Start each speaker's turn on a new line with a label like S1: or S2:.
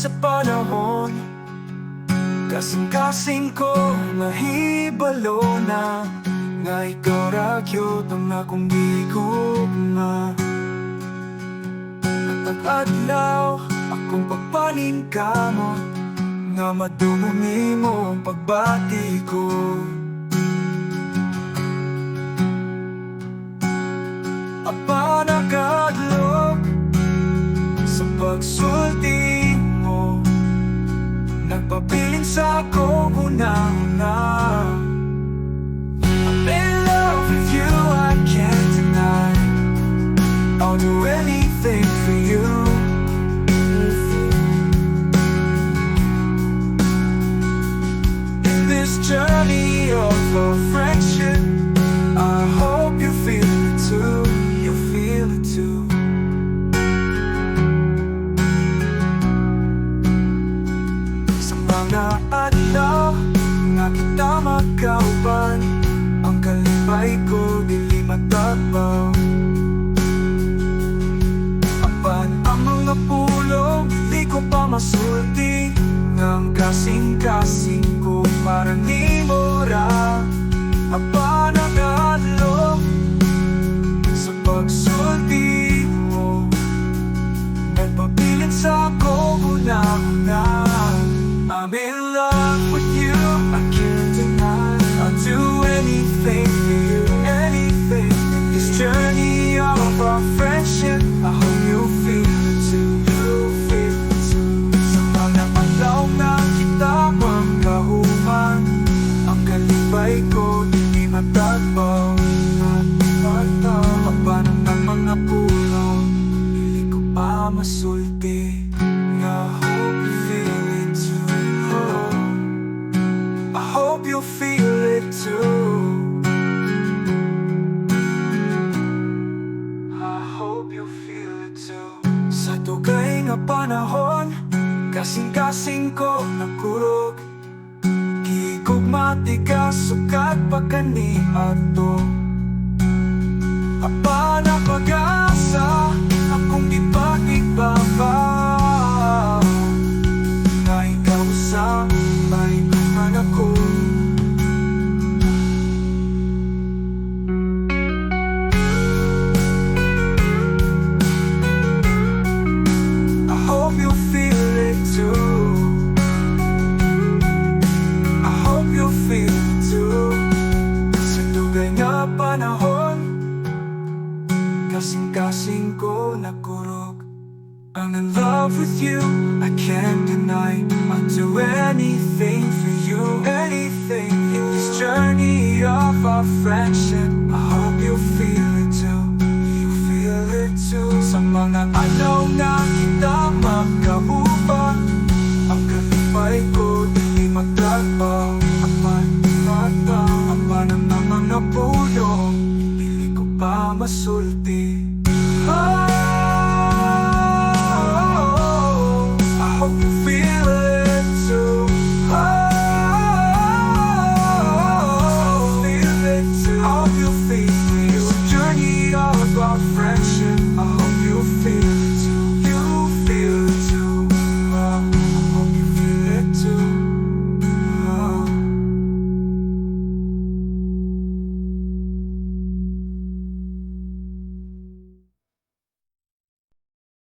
S1: sa panahon. Kasing-kasing ko mahibalo na nga ikaw ragyot ang akong gigugma. Pag-adlaw akong pagpaningkamot nga madumumi mo ang pagbati ko. Apanakadlok sa pagsulti mo, nagpabiling sa akong una-una. I'm in love with you, I can't deny. I'll do anything for you. In this journey of our friendship, I hope you feel it too. You feel it too. Sa mga adlaw nga kita magkauban, ang kalipay ko dili magtabaw. Apan ang mga pulong di ko pa masulti, ngang kasing-kasing ko para nimo ra. Apan ang adlaw sa pagsulti mo, nagpapilit sa akong una-una. I'm in love with you, I can't deny. I'll do anything for you, anything. In this journey of our friendship, I hope you feel it too. You feel it too. Sa mga alaw na kita magkahuman, ang kalipay ko di matagbaw. Papanang ng mga pulong, hindi ko pa masulti. I hope you feel it too. I hope you feel it too. I hope you feel it too. Sa dugay nga panahon, kasing-kasing ko nakurog. Gigugmati ka sukat pagkani ato. Apa na pag-asa akong ipag-igbaba, na ikaw sa may naman ako. I hope you feel it too. I hope you feel it too. Sa dugay nga panahon, kasing-kasing ko nakurog. I'm in love with you, I can't deny. I'll do anything for you, anything. In this journey of our friendship, I hope you feel it too. You feel it too. Sa mga alaw na kita magkahupa, ang kalipay ko